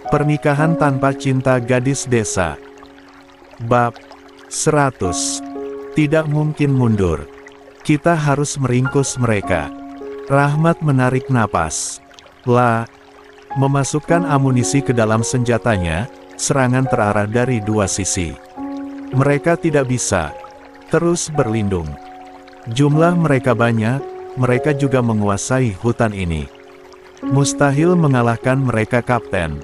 Pernikahan tanpa cinta gadis desa. Bab 100. Tidak mungkin mundur. Kita harus meringkus mereka. Rahmat menarik napas. Memasukkan amunisi ke dalam senjatanya, serangan terarah dari dua sisi. Mereka tidak bisa terus berlindung. Jumlah mereka banyak, mereka juga menguasai hutan ini. Mustahil mengalahkan mereka, Kapten.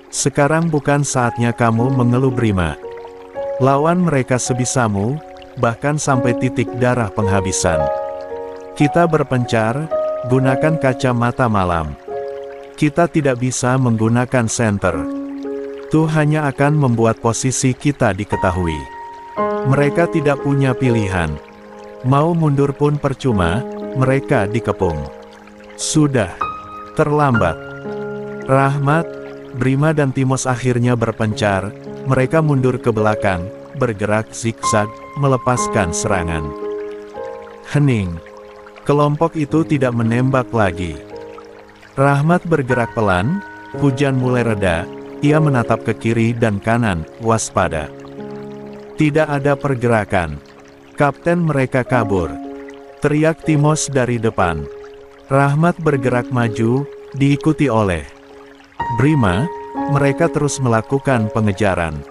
Sekarang bukan saatnya kamu mengeluh, Brima. Lawan mereka sebisamu, bahkan sampai titik darah penghabisan. Kita berpencar, gunakan kacamata malam. Kita tidak bisa menggunakan senter. Itu hanya akan membuat posisi kita diketahui. Mereka tidak punya pilihan. Mau mundur pun percuma, mereka dikepung. Sudah terlambat. Rahmat, Brima dan Timos akhirnya berpencar. Mereka mundur ke belakang, bergerak zigzag, melepaskan serangan. Hening. Kelompok itu tidak menembak lagi. Rahmat bergerak pelan, hujan mulai reda, ia menatap ke kiri dan kanan, waspada. Tidak ada pergerakan. Kapten, mereka kabur. Teriak Timos dari depan. Rahmat bergerak maju, diikuti oleh Brima. Mereka terus melakukan pengejaran.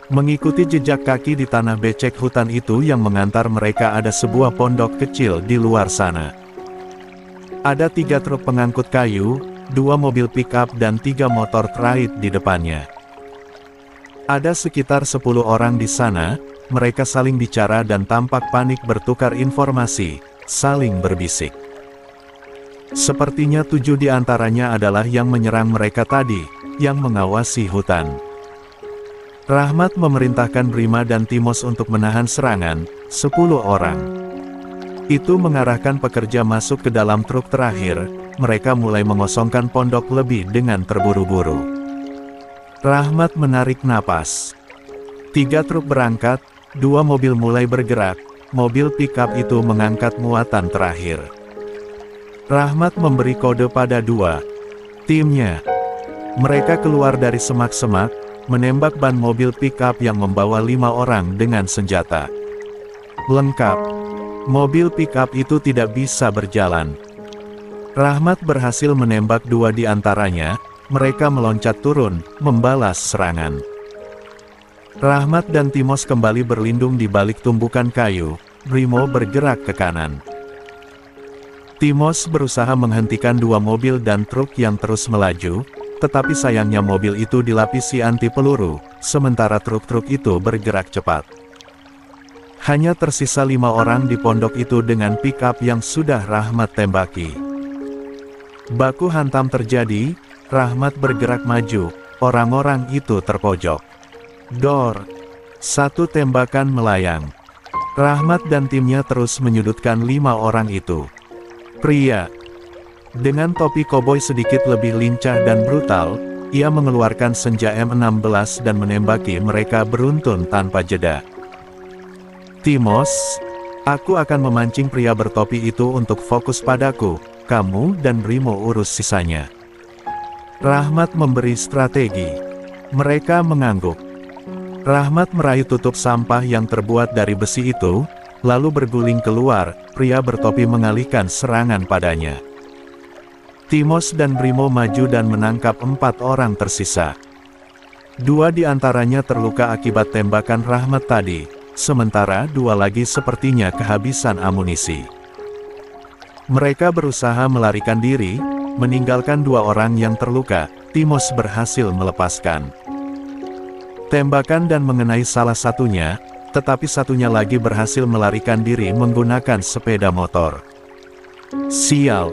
Mengikuti jejak kaki di tanah becek hutan itu yang mengantar mereka, ada sebuah pondok kecil di luar sana. Ada 3 truk pengangkut kayu, 2 mobil pick-up dan 3 motor trike di depannya. Ada sekitar 10 orang di sana, mereka saling bicara dan tampak panik bertukar informasi, saling berbisik. Sepertinya 7 di antaranya adalah yang menyerang mereka tadi, yang mengawasi hutan. Rahmat memerintahkan Brima dan Timos untuk menahan serangan, 10 orang. Itu mengarahkan pekerja masuk ke dalam truk terakhir, mereka mulai mengosongkan pondok lebih dengan terburu-buru. Rahmat menarik napas. 3 truk berangkat, 2 mobil mulai bergerak, mobil pick-up itu mengangkat muatan terakhir. Rahmat memberi kode pada 2 timnya. Mereka keluar dari semak-semak, menembak ban mobil pick-up yang membawa 5 orang dengan senjata lengkap. Mobil pick-up itu tidak bisa berjalan. Rahmat berhasil menembak 2 di antaranya, mereka meloncat turun, membalas serangan. Rahmat dan Timos kembali berlindung di balik tumbukan kayu, Brimo bergerak ke kanan. Timos berusaha menghentikan 2 mobil dan truk yang terus melaju, tetapi sayangnya mobil itu dilapisi anti peluru, sementara truk-truk itu bergerak cepat. Hanya tersisa 5 orang di pondok itu dengan pick-up yang sudah Rahmat tembaki. Baku hantam terjadi, Rahmat bergerak maju, orang-orang itu terpojok. Dor! 1 tembakan melayang. Rahmat dan timnya terus menyudutkan 5 orang itu. Pria dengan topi koboi sedikit lebih lincah dan brutal, ia mengeluarkan senja M16 dan menembaki mereka beruntun tanpa jeda. Timos, aku akan memancing pria bertopi itu untuk fokus padaku, kamu dan Brimo urus sisanya. Rahmat memberi strategi. Mereka mengangguk. Rahmat meraih tutup sampah yang terbuat dari besi itu, lalu berguling keluar, pria bertopi mengalihkan serangan padanya. Timos dan Brimo maju dan menangkap 4 orang tersisa. 2 di antaranya terluka akibat tembakan Rahmat tadi, sementara 2 lagi sepertinya kehabisan amunisi. Mereka berusaha melarikan diri, meninggalkan 2 orang yang terluka, Timos berhasil melepaskan tembakan dan mengenai salah satunya, tetapi satunya lagi berhasil melarikan diri menggunakan sepeda motor. Sial!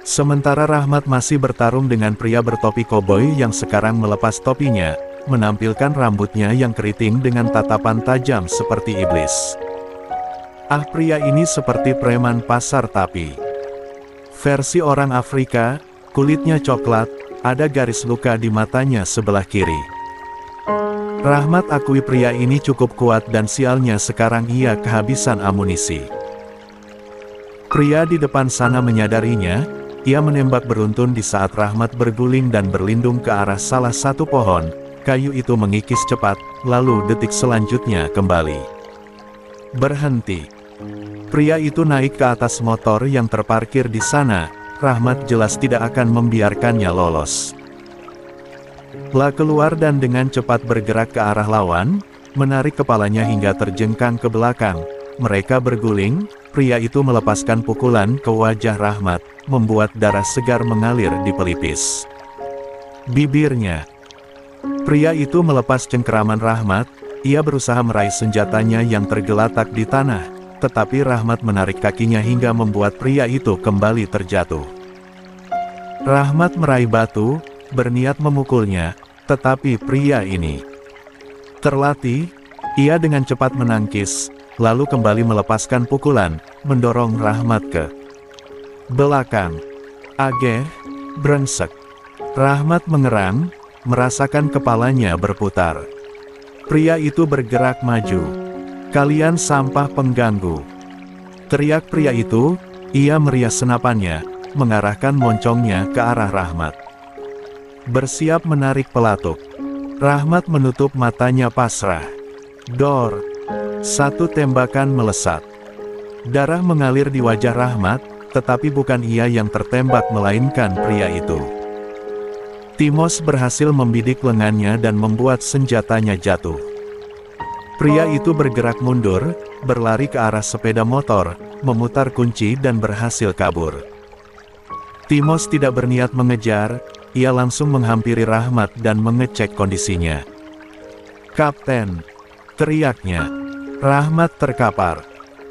Sementara Rahmat masih bertarung dengan pria bertopi koboi yang sekarang melepas topinya, menampilkan rambutnya yang keriting dengan tatapan tajam seperti iblis. Ah, pria ini seperti preman pasar tapi versi orang Afrika, kulitnya coklat, ada garis luka di matanya sebelah kiri. Rahmat akui pria ini cukup kuat dan sialnya sekarang ia kehabisan amunisi. Pria di depan sana menyadarinya, ia menembak beruntun di saat Rahmat berguling dan berlindung ke arah salah satu pohon. Kayu itu mengikis cepat, lalu detik selanjutnya kembali berhenti. Pria itu naik ke atas motor yang terparkir di sana. Rahmat jelas tidak akan membiarkannya lolos. La keluar dan dengan cepat bergerak ke arah lawan, menarik kepalanya hingga terjengkang ke belakang. Mereka berguling, pria itu melepaskan pukulan ke wajah Rahmat, membuat darah segar mengalir di pelipis bibirnya. Pria itu melepas cengkeraman Rahmat, ia berusaha meraih senjatanya yang tergeletak di tanah, tetapi Rahmat menarik kakinya hingga membuat pria itu kembali terjatuh. Rahmat meraih batu, berniat memukulnya, tetapi pria ini terlatih, ia dengan cepat menangkis, lalu kembali melepaskan pukulan, mendorong Rahmat ke belakang. Ageh, brengsek. Rahmat mengerang, merasakan kepalanya berputar. Pria itu bergerak maju. "Kalian sampah pengganggu!" teriak pria itu, ia merias senapannya, mengarahkan moncongnya ke arah Rahmat. Bersiap menarik pelatuk. Rahmat menutup matanya pasrah. Dor! Satu tembakan melesat. Darah mengalir di wajah Rahmat, tetapi bukan ia yang tertembak melainkan pria itu. Timos berhasil membidik lengannya dan membuat senjatanya jatuh. Pria itu bergerak mundur, berlari ke arah sepeda motor, memutar kunci dan berhasil kabur. Timos tidak berniat mengejar, ia langsung menghampiri Rahmat dan mengecek kondisinya. "Kapten!" teriaknya. Rahmat terkapar.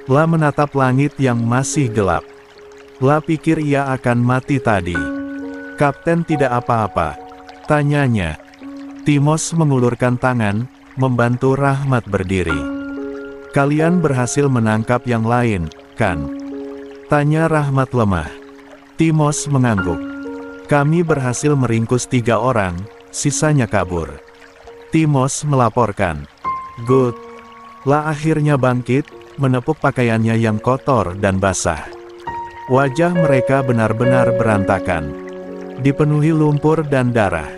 La menatap langit yang masih gelap. La pikir ia akan mati tadi. "Kapten tidak apa-apa?" tanyanya. Timos mengulurkan tangan, membantu Rahmat berdiri. "Kalian berhasil menangkap yang lain, kan?" tanya Rahmat lemah. Timos mengangguk. "Kami berhasil meringkus 3 orang, sisanya kabur." Timos melaporkan. "Good." La akhirnya bangkit, menepuk pakaiannya yang kotor dan basah. Wajah mereka benar-benar berantakan, dipenuhi lumpur dan darah.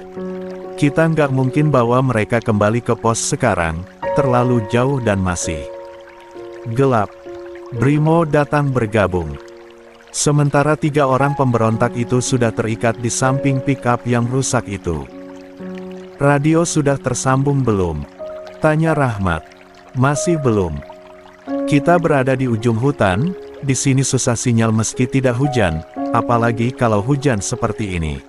"Kita nggak mungkin bawa mereka kembali ke pos sekarang, terlalu jauh dan masih gelap." Brimo datang bergabung. Sementara 3 orang pemberontak itu sudah terikat di samping pick-up yang rusak itu. "Radio sudah tersambung belum?" tanya Rahmat. "Masih belum. Kita berada di ujung hutan, di sini susah sinyal meski tidak hujan, apalagi kalau hujan seperti ini."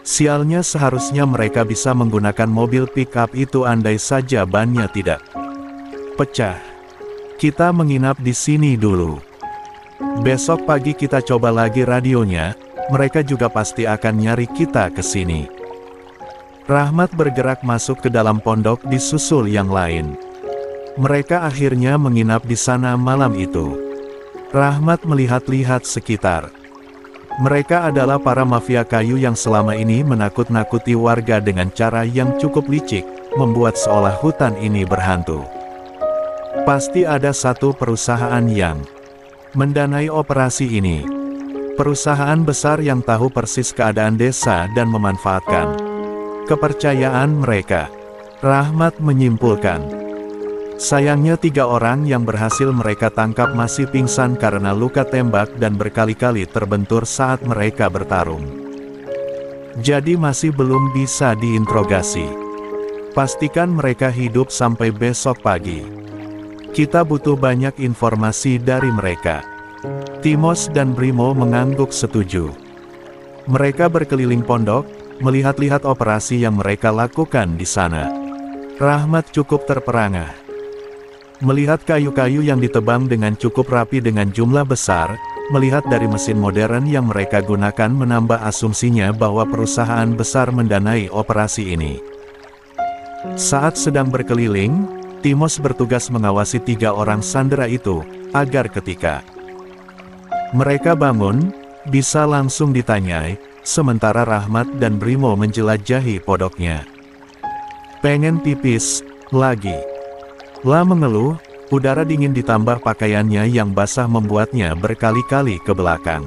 Sialnya, seharusnya mereka bisa menggunakan mobil pick-up itu andai saja bannya tidak pecah. "Kita menginap di sini dulu. Besok pagi kita coba lagi radionya, mereka juga pasti akan nyari kita ke sini." Rahmat bergerak masuk ke dalam pondok disusul yang lain. Mereka akhirnya menginap di sana malam itu. Rahmat melihat-lihat sekitar. Mereka adalah para mafia kayu yang selama ini menakut-nakuti warga dengan cara yang cukup licik, membuat seolah hutan ini berhantu. Pasti ada satu perusahaan yang mendanai operasi ini. Perusahaan besar yang tahu persis keadaan desa dan memanfaatkan kepercayaan mereka. Rahmat menyimpulkan. Sayangnya 3 orang yang berhasil mereka tangkap masih pingsan karena luka tembak dan berkali-kali terbentur saat mereka bertarung. Jadi masih belum bisa diinterogasi. Pastikan mereka hidup sampai besok pagi. Kita butuh banyak informasi dari mereka. Timos dan Brimo mengangguk setuju. Mereka berkeliling pondok, melihat-lihat operasi yang mereka lakukan di sana. Rahmat cukup terperangah. Melihat kayu-kayu yang ditebang dengan cukup rapi dengan jumlah besar, melihat dari mesin modern yang mereka gunakan menambah asumsinya bahwa perusahaan besar mendanai operasi ini. Saat sedang berkeliling, Timos bertugas mengawasi 3 orang sandera itu, agar ketika mereka bangun, bisa langsung ditanyai, sementara Rahmat dan Brimo menjelajahi pondoknya. "Pengen pipis lagi?" La mengeluh, udara dingin ditambah pakaiannya yang basah membuatnya berkali-kali ke belakang.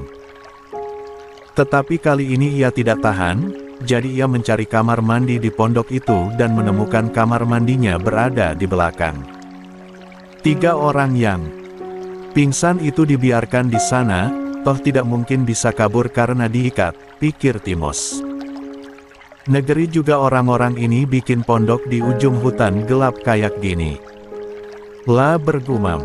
Tetapi kali ini ia tidak tahan, jadi ia mencari kamar mandi di pondok itu dan menemukan kamar mandinya berada di belakang. 3 orang yang pingsan itu dibiarkan di sana, toh tidak mungkin bisa kabur karena diikat, pikir Timos. Negeri juga orang-orang ini bikin pondok di ujung hutan gelap kayak gini. La bergumam.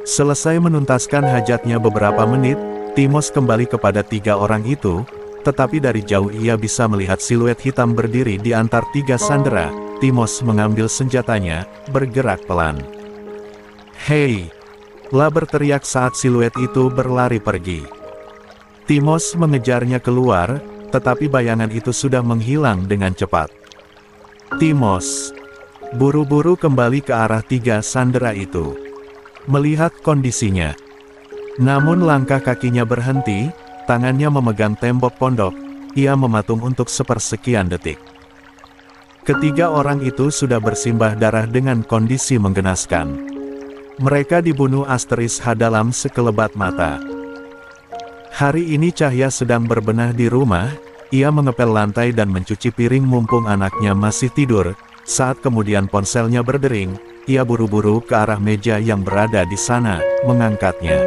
Selesai menuntaskan hajatnya beberapa menit, Timos kembali kepada 3 orang itu, tetapi dari jauh ia bisa melihat siluet hitam berdiri di antar 3 sandera. Timos mengambil senjatanya, bergerak pelan. "Hei!" La berteriak saat siluet itu berlari pergi. Timos mengejarnya keluar, tetapi bayangan itu sudah menghilang dengan cepat. Timos buru-buru kembali ke arah 3 sandera itu. Melihat kondisinya. Namun langkah kakinya berhenti, tangannya memegang tembok pondok, ia mematung untuk sepersekian detik. Ketiga orang itu sudah bersimbah darah dengan kondisi menggenaskan. Mereka dibunuh Asterisha dalam sekelebat mata. Hari ini Cahya sedang berbenah di rumah, ia mengepel lantai dan mencuci piring mumpung anaknya masih tidur, saat kemudian ponselnya berdering, ia buru-buru ke arah meja yang berada di sana, mengangkatnya.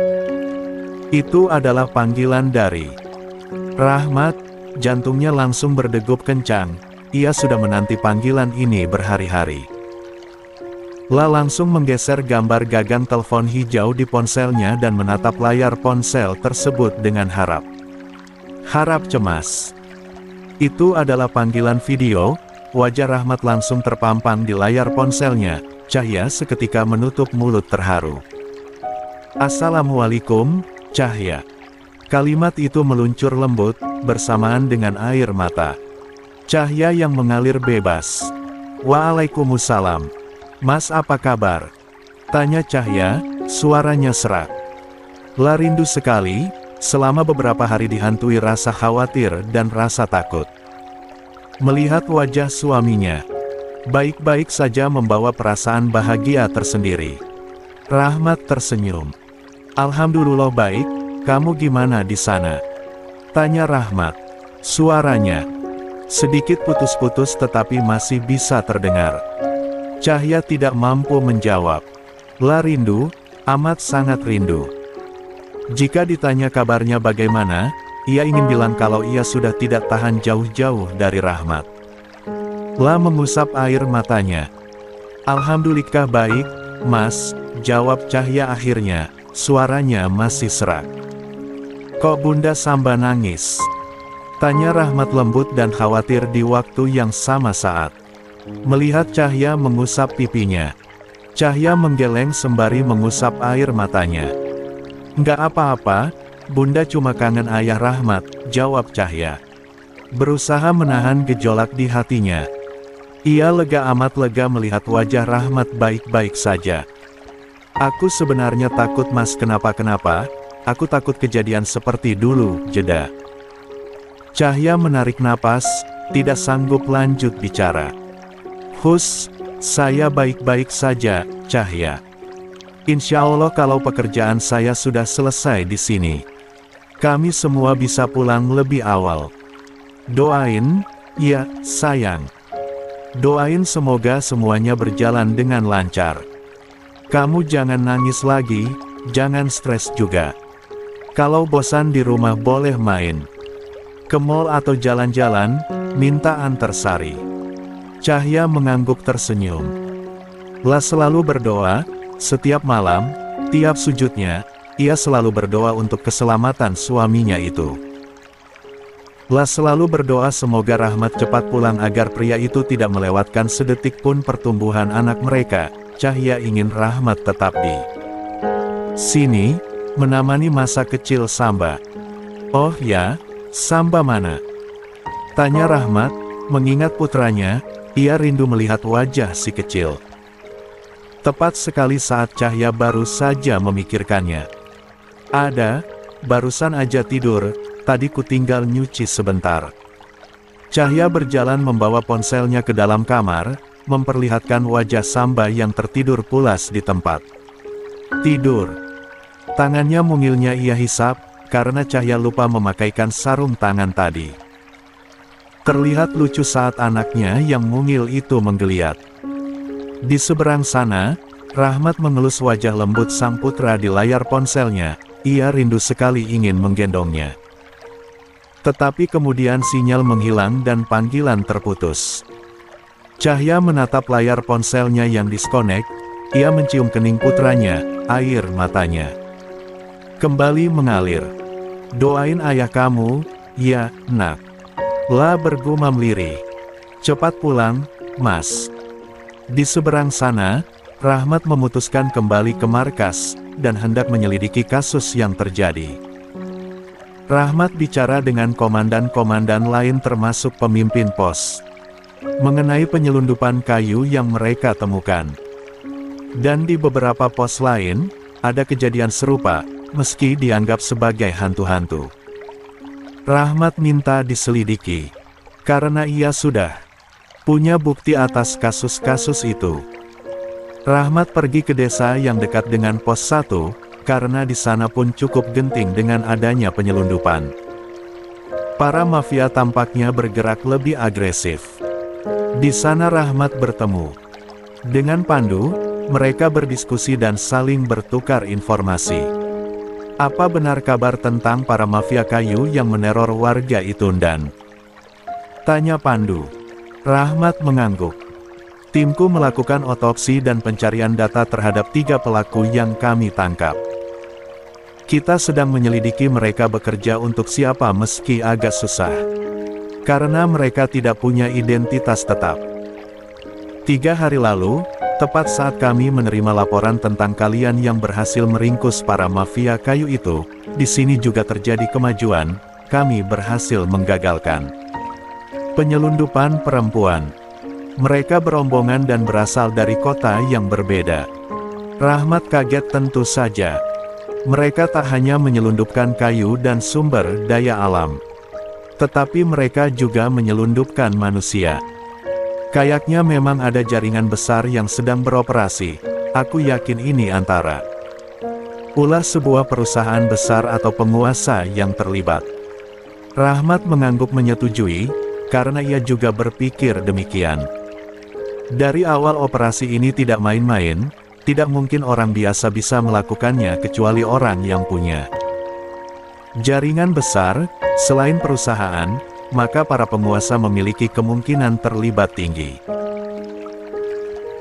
Itu adalah panggilan dari Rahmat, jantungnya langsung berdegup kencang, ia sudah menanti panggilan ini berhari-hari. La langsung menggeser gambar gagang telepon hijau di ponselnya dan menatap layar ponsel tersebut dengan harap cemas. Itu adalah panggilan video, wajah Rahmat langsung terpampang di layar ponselnya, Cahya seketika menutup mulut terharu. "Assalamualaikum, Cahya." Kalimat itu meluncur lembut, bersamaan dengan air mata Cahya yang mengalir bebas. "Waalaikumsalam. Mas, apa kabar?" tanya Cahya, suaranya serak. La rindu sekali, selama beberapa hari dihantui rasa khawatir dan rasa takut. Melihat wajah suaminya, baik-baik saja membawa perasaan bahagia tersendiri. Rahmat tersenyum. "Alhamdulillah baik, kamu gimana di sana?" tanya Rahmat. Suaranya sedikit putus-putus tetapi masih bisa terdengar. Cahya tidak mampu menjawab. La rindu, amat sangat rindu. Jika ditanya kabarnya bagaimana, ia ingin bilang kalau ia sudah tidak tahan jauh-jauh dari Rahmat. La mengusap air matanya. "Alhamdulillah baik, Mas," jawab Cahya akhirnya, suaranya masih serak. "Kok Bunda Samba nangis?" tanya Rahmat lembut dan khawatir di waktu yang sama saat. Melihat Cahya mengusap pipinya, Cahya menggeleng sembari mengusap air matanya. "Nggak apa-apa, Bunda cuma kangen ayah." Rahmat, jawab Cahya. Berusaha menahan gejolak di hatinya. Ia amat lega melihat wajah Rahmat baik-baik saja. "Aku sebenarnya takut Mas kenapa-kenapa, aku takut kejadian seperti dulu." Jeda. Cahya menarik napas, tidak sanggup lanjut bicara. "Hus, saya baik-baik saja, Cahya. Insya Allah kalau pekerjaan saya sudah selesai di sini, kami semua bisa pulang lebih awal. Doain, ya, sayang. Doain semoga semuanya berjalan dengan lancar. Kamu jangan nangis lagi, jangan stres juga. Kalau bosan di rumah boleh main ke mall atau jalan-jalan, minta antar Sari." Cahya mengangguk tersenyum. La selalu berdoa, setiap malam, tiap sujudnya, ia selalu berdoa untuk keselamatan suaminya itu. La selalu berdoa semoga Rahmat cepat pulang agar pria itu tidak melewatkan sedetik pun pertumbuhan anak mereka. Cahya ingin Rahmat tetap di sini, menemani masa kecil Samba. "Oh ya, Samba mana?" tanya Rahmat, mengingat putranya. Ia rindu melihat wajah si kecil. Tepat sekali saat Cahya baru saja memikirkannya. "Ada, barusan aja tidur, tadi ku tinggal nyuci sebentar." Cahya berjalan membawa ponselnya ke dalam kamar, memperlihatkan wajah Samba yang tertidur pulas di tempat tidur. Tangannya mungilnya ia hisap, karena Cahya lupa memakaikan sarung tangan tadi. Terlihat lucu saat anaknya yang mungil itu menggeliat. Di seberang sana, Rahmat mengelus wajah lembut sang putra di layar ponselnya. Ia rindu sekali ingin menggendongnya. Tetapi kemudian sinyal menghilang dan panggilan terputus. Cahya menatap layar ponselnya yang diskonek. Ia mencium kening putranya, air matanya kembali mengalir. Doain ayah kamu, ya, nak. Lah bergumam lirih. Cepat pulang, Mas. Di seberang sana, Rahmat memutuskan kembali ke markas, dan hendak menyelidiki kasus yang terjadi. Rahmat bicara dengan komandan-komandan lain termasuk pemimpin pos, mengenai penyelundupan kayu yang mereka temukan. Dan di beberapa pos lain, ada kejadian serupa, meski dianggap sebagai hantu-hantu. Rahmat minta diselidiki, karena ia sudah punya bukti atas kasus-kasus itu. Rahmat pergi ke desa yang dekat dengan pos 1, karena di sana pun cukup genting dengan adanya penyelundupan. Para mafia tampaknya bergerak lebih agresif. Di sana Rahmat bertemu dengan Pandu, mereka berdiskusi dan saling bertukar informasi. Apa benar kabar tentang para mafia kayu yang meneror warga itu, Dan? Tanya Pandu. Rahmat mengangguk. Timku melakukan otopsi dan pencarian data terhadap 3 pelaku yang kami tangkap. Kita sedang menyelidiki mereka bekerja untuk siapa meski agak susah. Karena mereka tidak punya identitas tetap. 3 hari lalu, tepat saat kami menerima laporan tentang kalian yang berhasil meringkus para mafia kayu itu, di sini juga terjadi kemajuan, kami berhasil menggagalkan penyelundupan perempuan. Mereka berombongan dan berasal dari kota yang berbeda. Rahmat kaget tentu saja. Mereka tak hanya menyelundupkan kayu dan sumber daya alam, tetapi mereka juga menyelundupkan manusia. Kayaknya memang ada jaringan besar yang sedang beroperasi. Aku yakin ini antara ulah sebuah perusahaan besar atau penguasa yang terlibat. Rahmat mengangguk menyetujui, karena ia juga berpikir demikian. Dari awal operasi ini tidak main-main, tidak mungkin orang biasa bisa melakukannya kecuali orang yang punya jaringan besar. Selain perusahaan, maka para penguasa memiliki kemungkinan terlibat tinggi.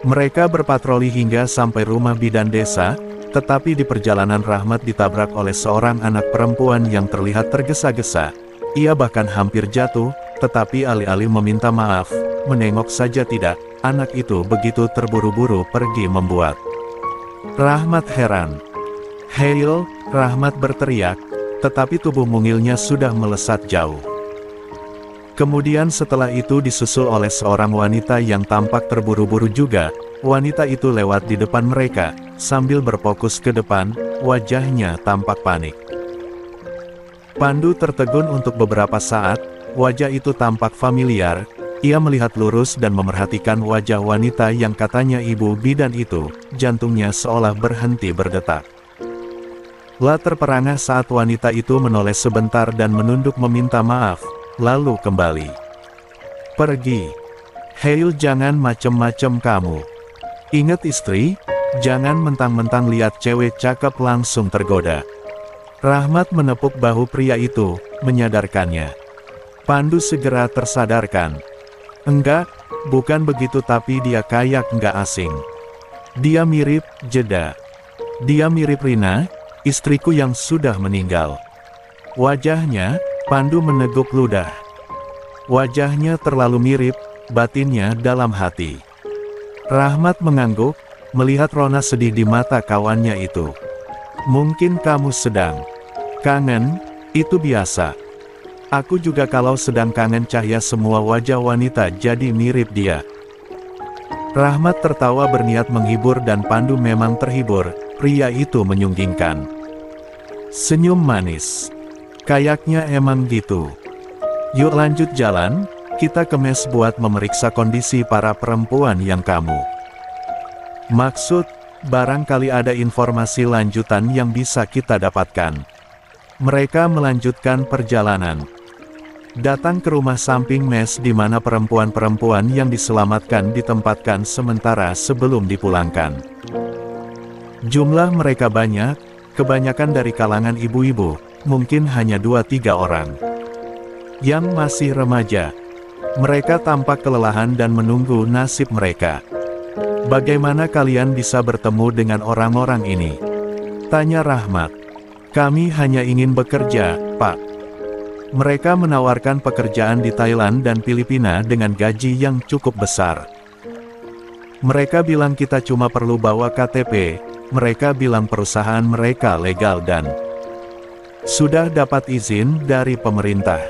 Mereka berpatroli hingga sampai rumah bidan desa, tetapi di perjalanan Rahmat ditabrak oleh seorang anak perempuan yang terlihat tergesa-gesa. Ia bahkan hampir jatuh, tetapi alih-alih meminta maaf, menengok saja tidak. Anak itu begitu terburu-buru pergi membuat Rahmat heran. "Heil!" Rahmat berteriak, tetapi tubuh mungilnya sudah melesat jauh. Kemudian setelah itu disusul oleh seorang wanita yang tampak terburu-buru juga. Wanita itu lewat di depan mereka, sambil berfokus ke depan, wajahnya tampak panik. Pandu tertegun untuk beberapa saat, wajah itu tampak familiar. Ia melihat lurus dan memerhatikan wajah wanita yang katanya ibu bidan itu, jantungnya seolah berhenti berdetak. Lah terperangah saat wanita itu menoleh sebentar dan menunduk meminta maaf, lalu kembali pergi. "Heil, jangan macem-macem kamu. Ingat istri, jangan mentang-mentang lihat cewek cakep langsung tergoda." Rahmat menepuk bahu pria itu, menyadarkannya. Pandu segera tersadarkan. "Enggak, bukan begitu, tapi dia kayak nggak asing. Dia mirip Jeda. Dia mirip Rina, istriku yang sudah meninggal." Wajahnya, Pandu meneguk ludah. Wajahnya terlalu mirip, batinnya dalam hati. Rahmat mengangguk, melihat rona sedih di mata kawannya itu. "Mungkin kamu sedang kangen, itu biasa. Aku juga kalau sedang kangen." Cahya semua wajah wanita jadi mirip dia. Rahmat tertawa berniat menghibur dan Pandu memang terhibur, pria itu menyunggingkan senyum manis. "Kayaknya emang gitu. Yuk lanjut jalan, kita ke mes buat memeriksa kondisi para perempuan yang kamu maksud, barangkali ada informasi lanjutan yang bisa kita dapatkan." Mereka melanjutkan perjalanan. Datang ke rumah samping mes di mana perempuan-perempuan yang diselamatkan ditempatkan sementara sebelum dipulangkan. Jumlah mereka banyak, kebanyakan dari kalangan ibu-ibu, mungkin hanya 2-3 orang. Yang masih remaja. Mereka tampak kelelahan dan menunggu nasib mereka. Bagaimana kalian bisa bertemu dengan orang-orang ini? Tanya Rahmat. Kami hanya ingin bekerja, Pak. Mereka menawarkan pekerjaan di Thailand dan Filipina dengan gaji yang cukup besar. Mereka bilang kita cuma perlu bawa KTP, mereka bilang perusahaan mereka legal dan sudah dapat izin dari pemerintah.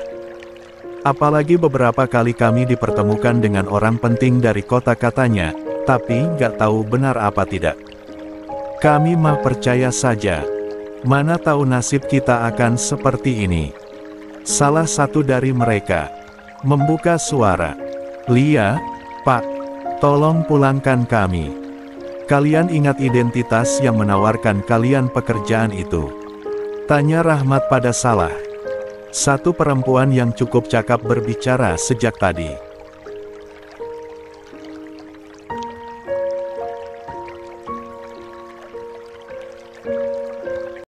Apalagi beberapa kali kami dipertemukan dengan orang penting dari kota katanya, tapi nggak tahu benar apa tidak. Kami mah percaya saja. Mana tahu nasib kita akan seperti ini. Salah satu dari mereka membuka suara. Lia, Pak, tolong pulangkan kami. Kalian ingat identitas yang menawarkan kalian pekerjaan itu? Tanya Rahmat pada Salah. Satu perempuan yang cukup cakap berbicara sejak tadi.